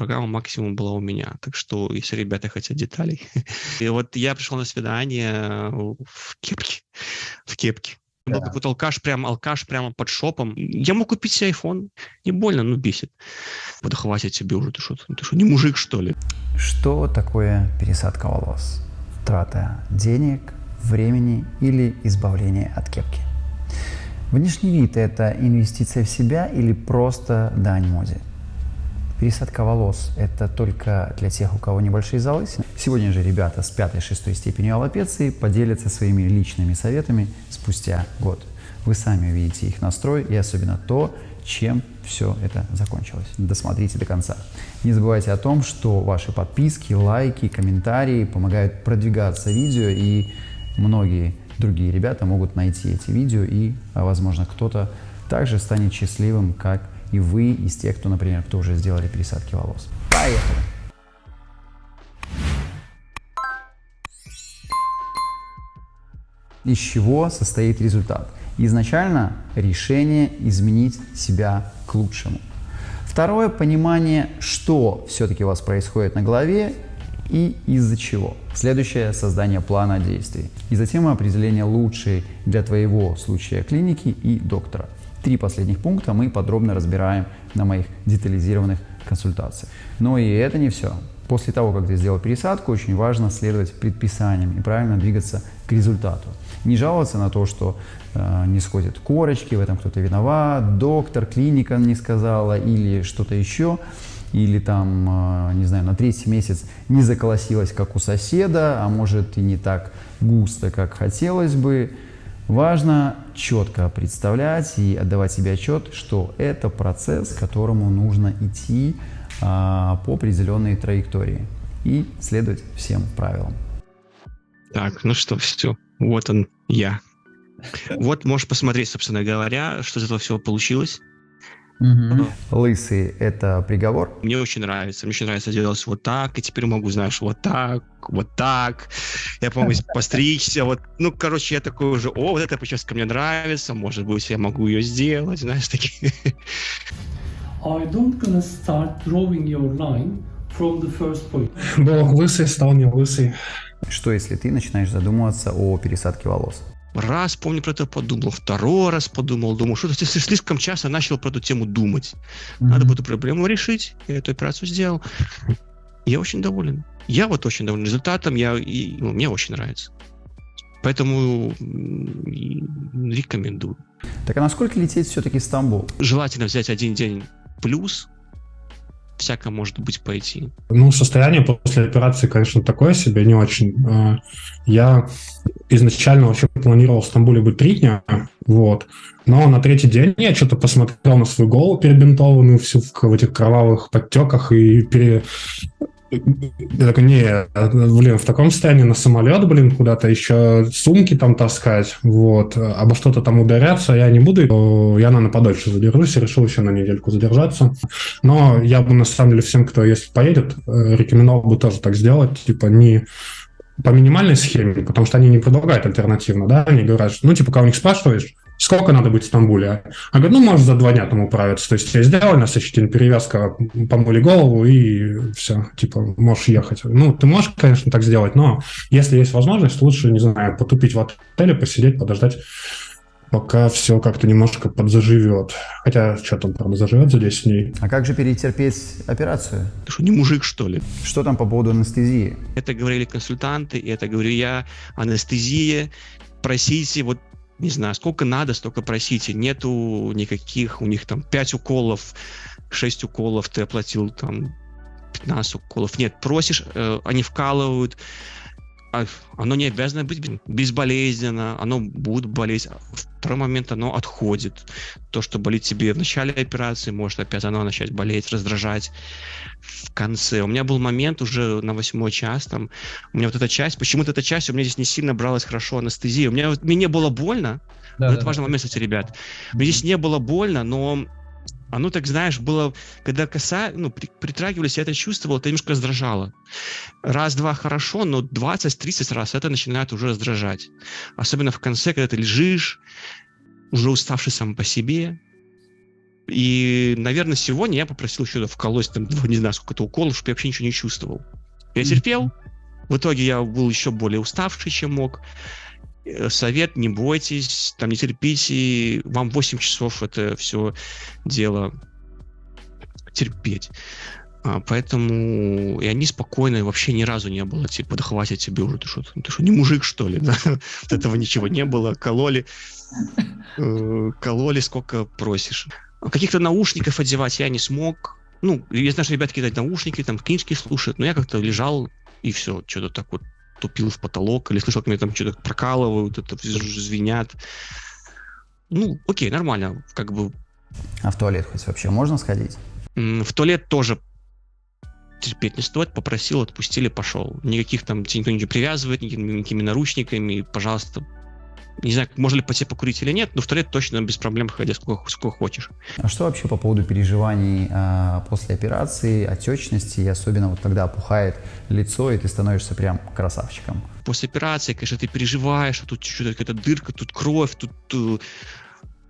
программа максимум была у меня. Так что, если ребята хотят деталей. И вот я пришел на свидание в кепке. В кепке. Был какой-то алкаш прямо под шопом. Я мог купить себе iPhone. Не больно, но бесит. Да хватит тебе уже, ты что, не мужик, что ли? Что такое пересадка волос? Трата денег, времени или избавление от кепки? Внешний вид – это инвестиция в себя или просто дань моде? Пересадка волос – это только для тех, у кого небольшие залысины? Сегодня же ребята с 5-6 степенью аллопеции поделятся своими личными советами спустя год. Вы сами увидите их настрой и особенно то, чем все это закончилось. Досмотрите до конца. Не забывайте о том, что ваши подписки, лайки, комментарии помогают продвигаться видео, и многие другие ребята могут найти эти видео, и, возможно, кто-то также станет счастливым, как и вы, из тех, кто, например, кто уже сделали пересадки волос. Поехали! Из чего состоит результат? Изначально решение изменить себя к лучшему. Второе – понимание, что все-таки у вас происходит на голове и из-за чего. Следующее – создание плана действий. И затем определение лучшей для твоего случая клиники и доктора. 3 последних пункта мы подробно разбираем на моих детализированных консультациях. Но и это не все. После того, как ты сделал пересадку, очень важно следовать предписаниям и правильно двигаться к результату. Не жаловаться на то, что не сходят корочки, в этом кто-то виноват, доктор, клиника не сказала или что-то еще, или там, не знаю, на 3-й месяц не заколосилось, как у соседа, а может и не так густо, как хотелось бы. Важно четко представлять и отдавать себе отчет, что это процесс, к которому нужно идти по определенной траектории и следовать всем правилам. Так, ну что, все. Вот он, я. Вот можешь посмотреть, собственно говоря, что из этого всего получилось. Лысый – это приговор? Мне очень нравится. Мне очень нравится делать вот так, и теперь могу, знаешь, вот так, вот так. Я, по-моему, постричься. Вот. Ну, короче, я такой уже, вот эта прическа мне нравится, может быть, я могу ее сделать, знаешь, такие. I don't gonna start drawing your line from the first point. Был лысый, стал не лысый. Что, если ты начинаешь задумываться о пересадке волос? Раз, помню, про это подумал, 2 раз подумал, думаю, что ты слишком часто начал про эту тему думать. Надо бы эту проблему решить, я эту операцию сделал. Я очень доволен. Я вот очень доволен результатом, мне очень нравится. Поэтому рекомендую. Так а насколько лететь все-таки в Стамбул? Желательно взять 1 день плюс. Всяко может быть пойти. Ну, состояние после операции, конечно, такое себе, не очень. Я изначально вообще планировал в Стамбуле быть 3 дня, вот. Но на 3-й день я что-то посмотрел на свою голову перебинтованную всю в этих кровавых подтеках и Я такой, в таком состоянии на самолет, куда-то еще сумки там таскать, вот, обо что-то там ударяться я не буду, я, наверное, подольше задержусь, решил еще на недельку задержаться, но я бы, на самом деле, всем, кто, если поедет, рекомендовал бы тоже так сделать, типа, не по минимальной схеме, потому что они не предлагают альтернативно, да, они говорят, когда у них спрашиваешь, сколько надо быть в Стамбуле? А говорят, может, за 2 дня там управиться. То есть тебе сделали на следующий день перевязка, помыли голову и все, можешь ехать. Ну, ты можешь, конечно, так сделать, но если есть возможность, лучше, не знаю, потупить в отеле, посидеть, подождать, пока все как-то немножко подзаживет. Хотя, что там, правда, заживет за 10 дней. А как же перетерпеть операцию? Ты что, не мужик, что ли? Что там по поводу анестезии? Это говорили консультанты, и это говорю я. Анестезия. Просите, не знаю, сколько надо, столько просите. Нету никаких, у них там 5 уколов, 6 уколов, ты оплатил там 15 уколов. Нет, просишь, они вкалывают. Оно не обязано быть безболезненно, оно будет болеть. В второй момент оно отходит. То, что болит тебе в начале операции, может опять оно начать болеть, раздражать в конце. У меня был момент уже на 8-й час, там, у меня вот эта часть, почему-то эта часть у меня здесь не сильно бралась хорошо анестезия. Мне не было больно, это важный момент, кстати, ребят. Мне здесь не было больно, но оно, так знаешь, было, когда притрагивались, я это чувствовал, это немножко раздражало. Раз-два хорошо, но 20-30 раз это начинает уже раздражать. Особенно в конце, когда ты лежишь, уже уставший сам по себе, И, наверное, сегодня я попросил еще вколоть там, не знаю, сколько-то уколов, чтобы я вообще ничего не чувствовал. Я терпел. В итоге я был еще более уставший, чем мог. Совет: не бойтесь, там, не терпите. Вам 8 часов это все дело терпеть. Поэтому и они спокойно, вообще ни разу не было, типа, да хватит тебе уже, ты что, не мужик, что ли? Да? Вот этого ничего не было, кололи сколько просишь. Каких-то наушников одевать я не смог. Ну, я знаю, что ребята кидают наушники, там книжки слушают, но я как-то лежал и все, что-то так вот тупил в потолок, или слышал, как меня там что-то прокалывают, это звенят. Ну, окей, нормально, как бы. А в туалет хоть вообще можно сходить? В туалет тоже терпеть не стоит, попросил, отпустили, пошел. Никаких там, тебя никто не привязывает, никакими наручниками, пожалуйста. Не знаю, можно ли по тебе покурить или нет, но в туалет точно без проблем ходи сколько хочешь. А что вообще по поводу переживаний после операции, отечности, и особенно вот когда опухает лицо, и ты становишься прям красавчиком? После операции, конечно, ты переживаешь, а тут что-то какая-то дырка, тут кровь, тут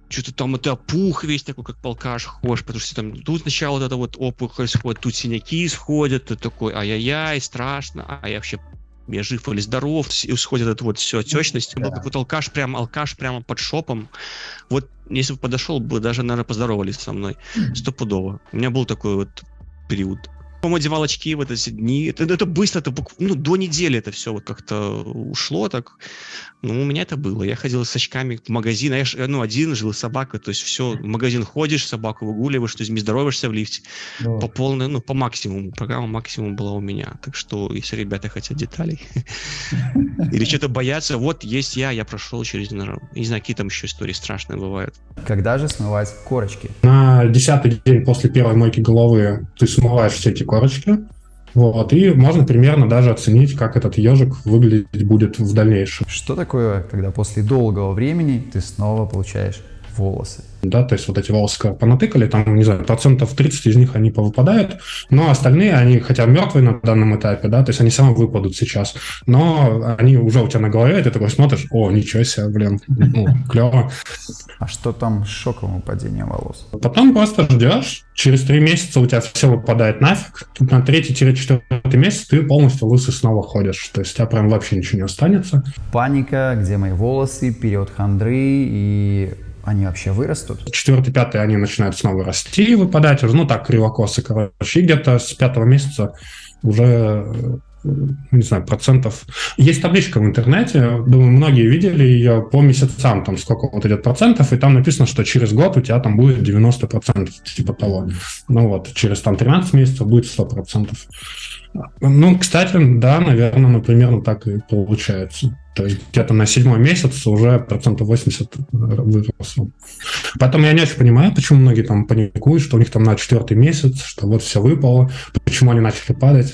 что-то там ты опух весь такой, как полкаш ходишь, потому что там тут сначала вот это вот опухоль сходит, тут синяки сходят, ты такой ай-яй-яй, страшно, а я вообще я жив или здоров, и сходит это вот все отечность. Да. Был какой-то алкаш прямо под шопом. Вот если бы подошел, бы даже, наверное, поздоровались со мной. Стопудово. У меня был такой вот период. По-моему, одевал очки в эти дни. Это быстро, до недели это все вот как-то ушло так. Ну, у меня это было. Я ходил с очками в магазин. Я один жил с собакой. То есть все, в магазин ходишь, собаку выгуливаешь, то есть не здороваешься в лифте. Да. По полной, по максимуму. Программа максимум была у меня. Так что, если ребята хотят деталей или что-то боятся, вот есть я прошел через... Не знаю, какие там еще истории страшные бывают. Когда же смывать корочки? На 10-й день после первой мойки головы ты смываешь все эти корочки. Вот, и можно примерно даже оценить, как этот ежик выглядеть будет в дальнейшем. Что такое, когда после долгого времени ты снова получаешь волосы? Да, то есть вот эти волосы понатыкали, там, не знаю, 30% из них они повыпадают, но остальные, они, хотя мертвые на данном этапе, да, то есть они сами выпадут сейчас, но они уже у тебя на голове, и ты такой смотришь, о, ничего себе, блин, клево. А что там с шоковым выпадением волос? Потом просто ждешь, через 3 месяца у тебя все выпадает нафиг, на 3-4 месяц ты полностью лысый снова ходишь, то есть у тебя прям вообще ничего не останется. Паника, где мои волосы, период хандры, и они вообще вырастут? 4-5 они начинают снова расти, выпадать, ну так, кривокосы, короче, и где-то с 5-го месяца уже... не знаю, процентов. Есть табличка в интернете, думаю, многие видели ее по месяцам, там сколько вот идет процентов, и там написано, что через год у тебя там будет 90%, типа того. Ну вот, через там 13 месяцев будет 100%. Ну, кстати, да, наверное, примерно так и получается. То есть где-то на 7-й месяц уже 80% выросло. Поэтому я не очень понимаю, почему многие там паникуют, что у них там на 4-й месяц, что вот все выпало, почему они начали падать.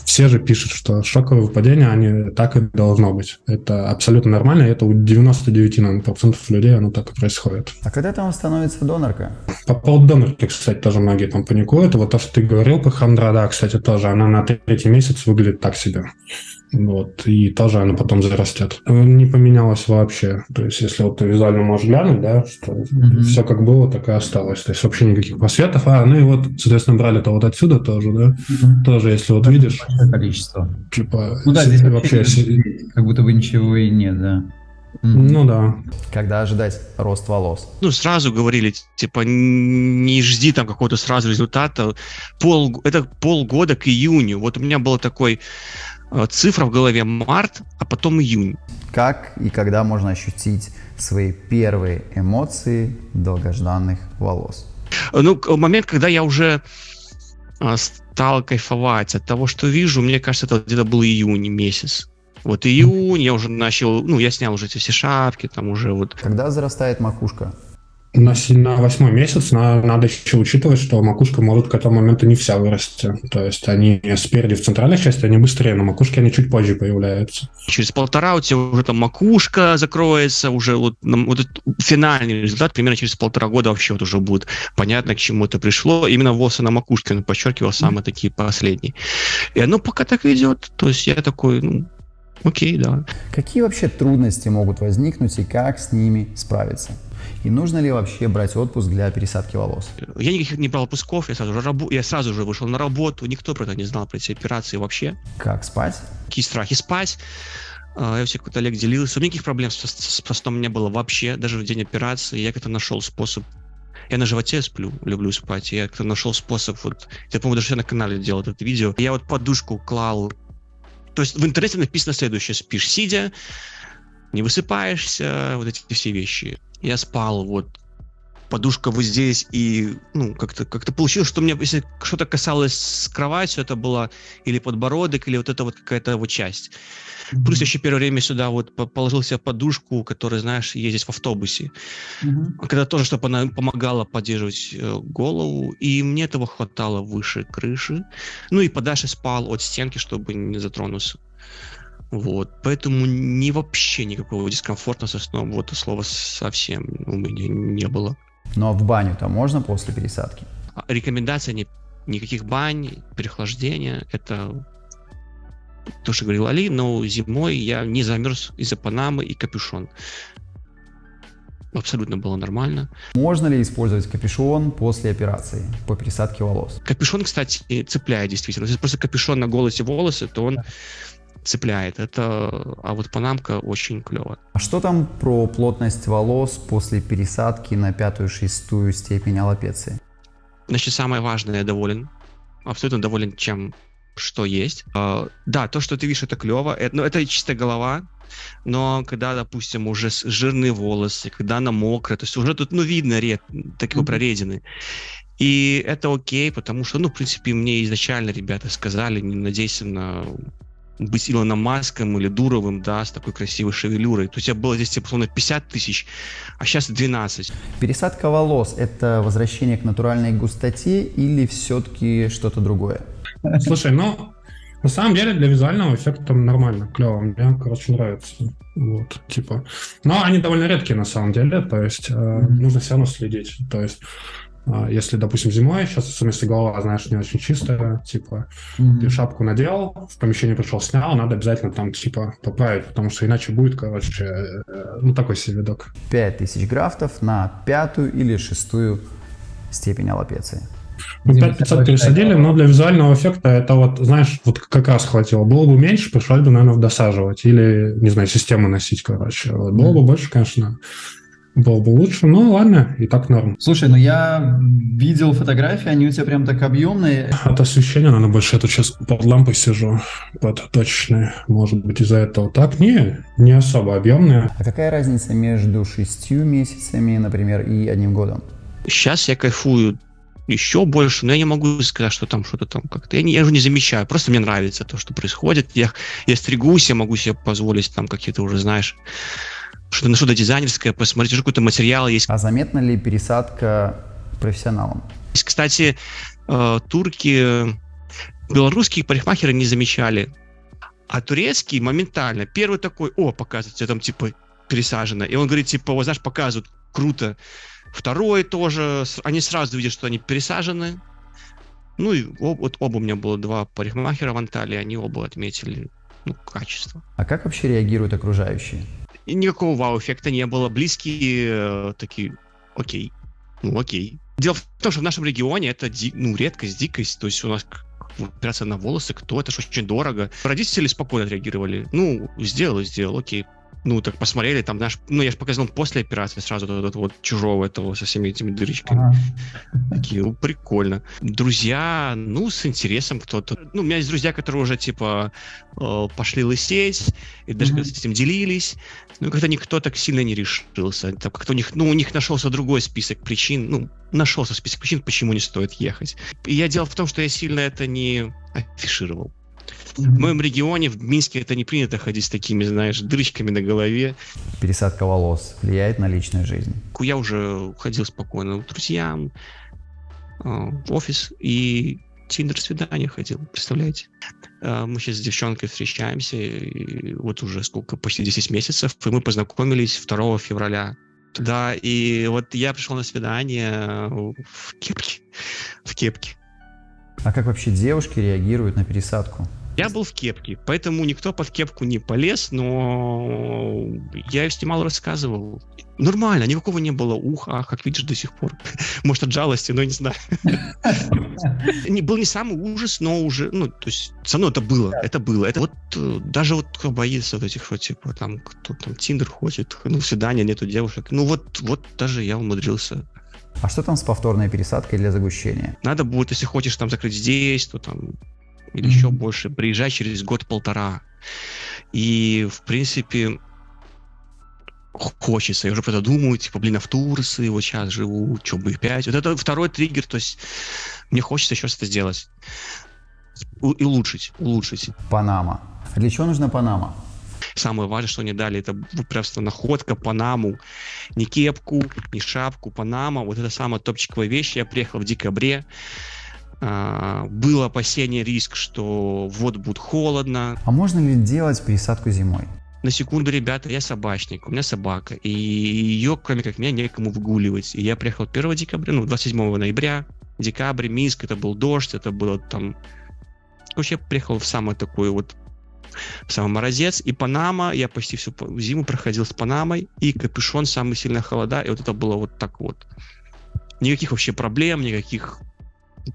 Все же пишут, что шоковые выпадения, они так и должно быть. Это абсолютно нормально, и это у 99% людей оно так и происходит. А когда там становится донорка? По поводу донорки, кстати, тоже многие там паникуют. Вот то, что ты говорил по хандра, да, кстати, тоже, она на 3-й месяц выглядит так себе. Вот, и тоже она потом зарастет. Не поменялось вообще. То есть, если вот ты визуально можешь глянуть, да, что все как было, так и осталось. То есть, вообще никаких просветов. Ну и вот, соответственно, брали-то вот отсюда тоже, да. Тоже, если вот видишь... Большое количество. Типа, ну да, здесь вообще как будто бы ничего и нет, да. Ну да. Когда ожидать рост волос? Ну, сразу говорили, типа, не жди там какого-то сразу результата. Это полгода к июню. Вот у меня был такой... цифра в голове март, а потом июнь. Как и когда можно ощутить свои первые эмоции долгожданных волос? Ну, момент, когда я уже стал кайфовать от того, что вижу, мне кажется, это где-то был июнь месяц. Вот июнь, я уже начал, я снял уже эти все шапки, там уже вот. Когда зарастает макушка? На 8-й месяц надо еще учитывать, что макушка может к этому моменту не вся вырасти. То есть они спереди в центральной части, они быстрее, на макушке они чуть позже появляются. Через 1,5 у тебя уже там макушка закроется, уже вот финальный результат примерно через 1,5 года вообще вот уже будет понятно, к чему это пришло. Именно волосы на макушке, он подчеркивал, самые такие последние. И оно пока так идет. То есть я такой, окей, да. Какие вообще трудности могут возникнуть и как с ними справиться? И нужно ли вообще брать отпуск для пересадки волос? Я никаких не брал отпусков, я сразу же вышел на работу, никто про это не знал, про эти операции вообще. Как спать? Какие страхи спать. Я всех коллег делился. У меня никаких проблем с постом не было вообще, даже в день операции. Я как-то нашел способ. Я на животе сплю, люблю спать. Я как-то нашел способ. Вот, я, по-моему, даже на канале делал это видео. Я вот подушку клал. То есть в интернете написано следующее: спишь сидя, не высыпаешься, вот эти все вещи. Я спал, вот, подушка вот здесь, и, ну, как-то получилось, что мне, если что-то касалось с кроватью, это было или подбородок, или вот это вот какая-то вот часть. Плюс еще первое время сюда вот положил себе подушку, которая, знаешь, ездить в автобусе. Когда тоже, чтобы она помогала поддерживать голову, и мне этого хватало выше крыши. Ну и подальше спал от стенки, чтобы не затронуться. Вот, поэтому вообще никакого дискомфорта со сном, вот слова совсем у меня не было. Ну а в баню-то можно после пересадки? Рекомендация никаких бань, переохлаждения, это то, что говорил Али, но зимой я не замерз из-за панамы и капюшон. Абсолютно было нормально. Можно ли использовать капюшон после операции по пересадке волос? Капюшон, кстати, цепляет действительно. Если просто капюшон на голосе волосы, то он цепляет. А вот панамка очень клево. А что там про плотность волос после пересадки на 5-6 степень аллопеции? Значит, самое важное, я доволен. Абсолютно доволен, что есть. Да, то, что ты видишь, это клево. Это чистая голова. Но когда, допустим, уже жирные волосы, когда она мокрая, то есть уже тут, видно такие проредины. И это окей, потому что, в принципе, мне изначально ребята сказали, не надейся на быть Илоном Маском или Дуровым, да, с такой красивой шевелюрой. То есть я было здесь, условно, 50 тысяч, а сейчас 12. Пересадка волос – это возвращение к натуральной густоте или все-таки что-то другое? Слушай, на самом деле для визуального эффекта нормально, клево, мне, нравится. Вот, типа. Но они довольно редкие на самом деле, то есть нужно все равно следить. То есть если, допустим, зимой, сейчас, особенно если голова, знаешь, не очень чистая, типа, ты шапку надел, в помещение пришел, снял, надо обязательно там, типа, поправить, потому что иначе будет, такой себе видок. 5000 графтов на 5-ю или 6-ю степень аллопеции. 5500 пересадили, но для визуального эффекта это вот, знаешь, вот как раз хватило. Было бы меньше, пришлось бы, наверное, досаживать или, не знаю, систему носить, короче. Вот. Было бы больше, конечно, было бы лучше, но ладно, и так норм. Слушай, я видел фотографии, они у тебя прям так объемные. От освещения, наверное, больше. Я тут сейчас под лампой сижу, под точечной. Может быть, из-за этого так? Не особо объемные. А какая разница между 6 месяцами, например, и 1 годом? Сейчас я кайфую еще больше, но я не могу сказать, что там что-то там как-то. Я уже не замечаю, просто мне нравится то, что происходит. Я стригусь, я могу себе позволить там какие-то уже, знаешь, что-то дизайнерское, посмотреть, что какой-то материал есть. А заметна ли пересадка профессионалам? Кстати, турки, белорусские парикмахеры не замечали, а турецкие моментально. Первый такой, показывает, тебе там типа пересажено. И он говорит, типа, знаешь, показывают, круто. Второй тоже, они сразу видят, что они пересажены. И оба у меня было 2 парикмахера в Анталии, они оба отметили качество. А как вообще реагируют окружающие? И никакого вау-эффекта не было. Близкие такие, окей. Дело в том, что в нашем регионе это редкость, дикость. То есть у нас операция на волосы, это ж очень дорого. Родители спокойно отреагировали. Сделал, окей. Так посмотрели, там, знаешь, я же показал после операции сразу этот вот чужого этого со всеми этими дырочками. Такие, прикольно. Друзья, с интересом кто-то. У меня есть друзья, которые уже, типа, пошли лысеть, и даже когда с этим делились. Как-то никто так сильно не решился. Там как-то у них нашелся другой список причин. Нашелся список причин, почему не стоит ехать. И дело в том, что я сильно это не афишировал. В моем регионе, в Минске, это не принято ходить с такими, знаешь, дырочками на голове. Пересадка волос влияет на личную жизнь? Я уже ходил спокойно к друзьям, в офис и тиндер-свидание ходил, представляете? Мы сейчас с девчонкой встречаемся, и вот уже почти 10 месяцев, и мы познакомились 2 февраля. Да, и вот я пришел на свидание в кепке. А как вообще девушки реагируют на пересадку? Я был в кепке, поэтому никто под кепку не полез, но я ее снимал, рассказывал. Нормально, никакого не было уха, как видишь, до сих пор. Может, от жалости, но не знаю. Был не самый ужас, но уже, то есть, со мной это было. Это вот, даже вот кто боится вот этих, что, типа, там, кто там, Тиндер ходит, свидания, нету девушек. Вот даже я умудрился. А что там с повторной пересадкой для загущения? Надо будет, если хочешь там закрыть здесь, то там, или еще больше, приезжай через год-полтора. И, в принципе, хочется. Я уже просто думаю, типа, а в Турции вот сейчас живу, что бы 5. Вот это второй триггер, то есть мне хочется еще что-то сделать. И улучшить. Панама. А для чего нужна Панама? Самое важное, что они дали, это просто находка, Панаму. Не кепку, не шапку, Панама. Вот это самая топчиковая вещь. Я приехал в декабре. Было опасение, риск, что вот будет холодно. А можно ли делать пересадку зимой? На секунду, ребята, я собачник, у меня собака, и ее, кроме как меня, некому выгуливать. И я приехал 1 декабря, 27 ноября, декабрь, Минск, это был дождь, это было там... Короче, я приехал в самый морозец, и Панама, я почти всю зиму проходил с Панамой, и капюшон, самые сильные холода, и вот это было вот так вот. Никаких вообще проблем,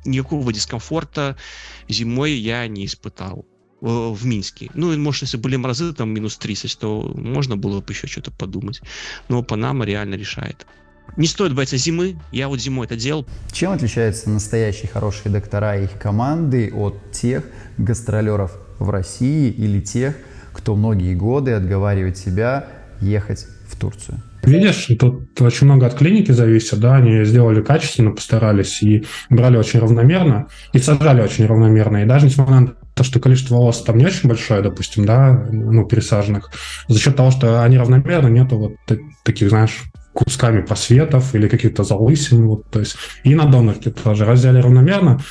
никакого дискомфорта зимой я не испытал. В Минске. Может, если были морозы, там минус 30, то можно было бы еще что-то подумать. Но Панама реально решает. Не стоит бояться зимы. Я вот зимой это делал. Чем отличаются настоящие хорошие доктора и их команды от тех гастролеров в России или тех, кто многие годы отговаривает себя ехать в Турцию? Видишь, тут очень много от клиники зависит, да, они сделали качественно, постарались и брали очень равномерно, и сажали очень равномерно, и даже несмотря на то, что количество волос там не очень большое, допустим, да, пересаженных, за счет того, что они равномерно, нету вот таких, знаешь, кусками просветов или каких-то залысин, вот, то есть и на донорке тоже разделили равномерно.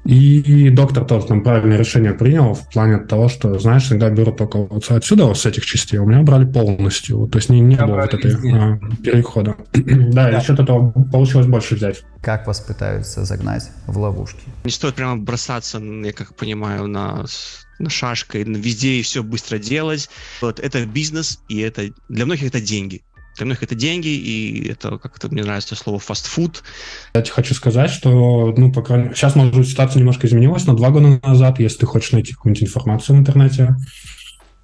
И доктор тоже там правильное решение принял в плане того, что, знаешь, всегда берут только вот отсюда, вот с этих частей, у меня брали полностью. Вот, то есть не было вот этой перехода. Да, и за счет этого получилось больше взять. Как вас пытаются загнать в ловушки? Не стоит прямо бросаться, я как понимаю, на шашкой, везде и все быстро делать. Вот, это бизнес, и это для многих это деньги. Для многих это деньги, и это как-то мне нравится слово фастфуд. Я тебе хочу сказать, что, по крайней мере, сейчас, может быть, ситуация немножко изменилась, но 2 года назад, если ты хочешь найти какую-нибудь информацию в интернете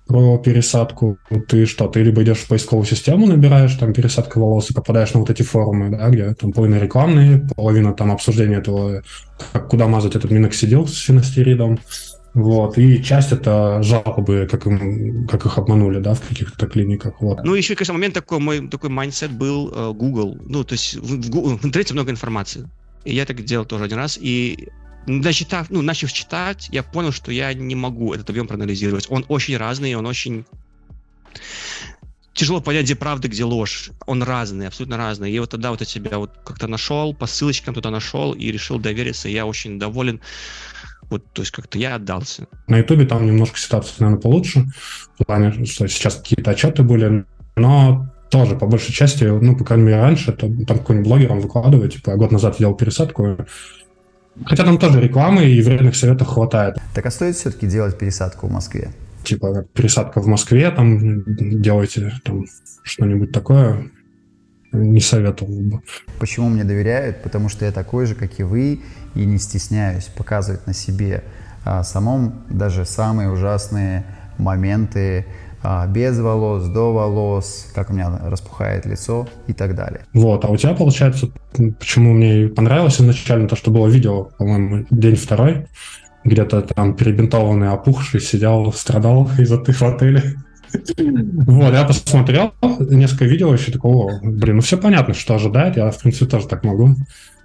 про пересадку, ты либо идешь в поисковую систему, набираешь там пересадка волос и попадаешь на вот эти форумы, да, где там половина рекламные, половина там обсуждения этого, куда мазать этот миноксидил с финастеридом. Вот, и часть это жалобы, как их обманули, да, в каких-то клиниках. Вот. Еще, конечно, момент такой, мой такой майндсет был Google. То есть в интернете много информации. И я так делал тоже один раз. И начав читать, я понял, что я не могу этот объем проанализировать. Он очень разный, он очень... Тяжело понять, где правда, где ложь. Он разный, абсолютно разный. И вот тогда вот я себя вот как-то нашел, по ссылочкам туда нашел и решил довериться. И я очень доволен. Вот, то есть как-то я отдался. На Ютубе там немножко ситуация, наверное, получше. В плане, что сейчас какие-то отчеты были. Но тоже, по большей части, по крайней мере, раньше, то там какой-нибудь блогер, он выкладывает, типа, год назад делал пересадку. Хотя там тоже рекламы и вредных советов хватает. Так а стоит все-таки делать пересадку в Москве? Типа, как пересадка в Москве, там, делайте там что-нибудь такое. Не советовал бы. Почему мне доверяют? Потому что я такой же, как и вы, и не стесняюсь показывать на себе самом даже самые ужасные моменты без волос, до волос, как у меня распухает лицо и так далее. Вот, а у тебя, получается, почему мне понравилось изначально то, что было видео, по-моему, день 2, где-то там перебинтованный, опухший, сидел, страдал из-за в отеле. Вот, я посмотрел несколько видео, еще такого, все понятно, что ожидает, я, в принципе, тоже так могу.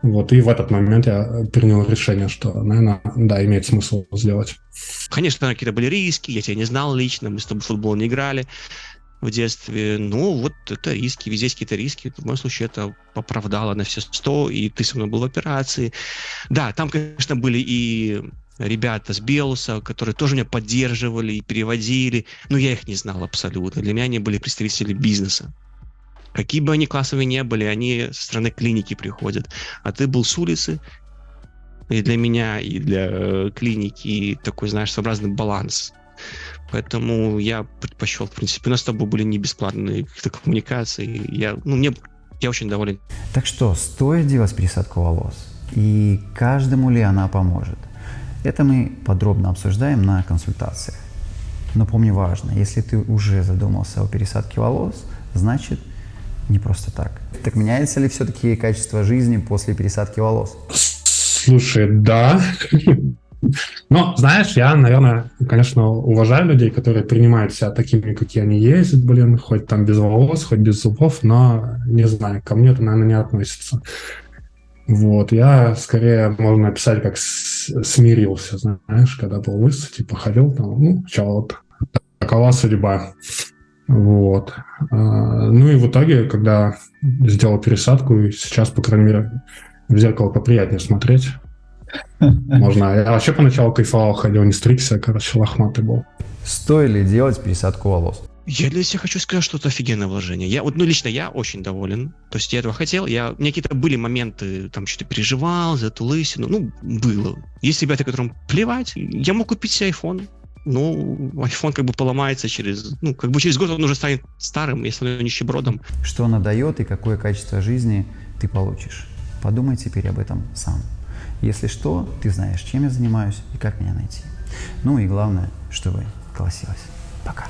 Вот, и в этот момент я принял решение, что, наверное, да, имеет смысл сделать. Конечно, там какие-то были риски, я тебя не знал лично, мы с тобой в футбол не играли в детстве. Вот это риски, везде есть какие-то риски. В моем случае это оправдало на все 100, и ты со мной был в операции. Да, там, конечно, были и ребята с Белуса, которые тоже меня поддерживали и переводили. Но я их не знал абсолютно. Для меня они были представители бизнеса. Какие бы они классовые не были, они со стороны клиники приходят. А ты был с улицы. И для меня, и для клиники такой, знаешь, своеобразный баланс. Поэтому я предпочел, в принципе, у нас с тобой были не бесплатные какие-то коммуникации. Я очень доволен. Так что, стоит делать пересадку волос? И каждому ли она поможет? Это мы подробно обсуждаем на консультациях. Но помни важно, если ты уже задумался о пересадке волос, значит не просто так. Так меняется ли все-таки качество жизни после пересадки волос? Слушай, да. Но, знаешь, я, наверное, конечно, уважаю людей, которые принимают себя такими, какие они есть, блин, хоть там без волос, хоть без зубов, но, не знаю, ко мне это, наверное, не относится. Вот, я скорее, можно написать, как смирился, знаешь, когда был лысый, типа, ходил там, вот, такова судьба. Вот. Ну и в итоге, когда сделал пересадку, и сейчас, по крайней мере, в зеркало поприятнее смотреть. Можно. Я вообще поначалу кайфовал, ходил, не стригся, короче, лохматый был. Стоит ли делать пересадку волос? Я для себя хочу сказать, что это офигенное вложение. Лично я очень доволен. То есть я этого хотел. У меня какие-то были моменты, там что-то переживал за эту лысину. Было. Есть ребята, которым плевать. Я мог купить себе iPhone. iPhone как бы поломается через год, он уже станет старым, если он нищебродом. Что она дает и какое качество жизни ты получишь? Подумай теперь об этом сам. Если что, ты знаешь, чем я занимаюсь и как меня найти. Ну и главное, чтобы колосилось. Пока.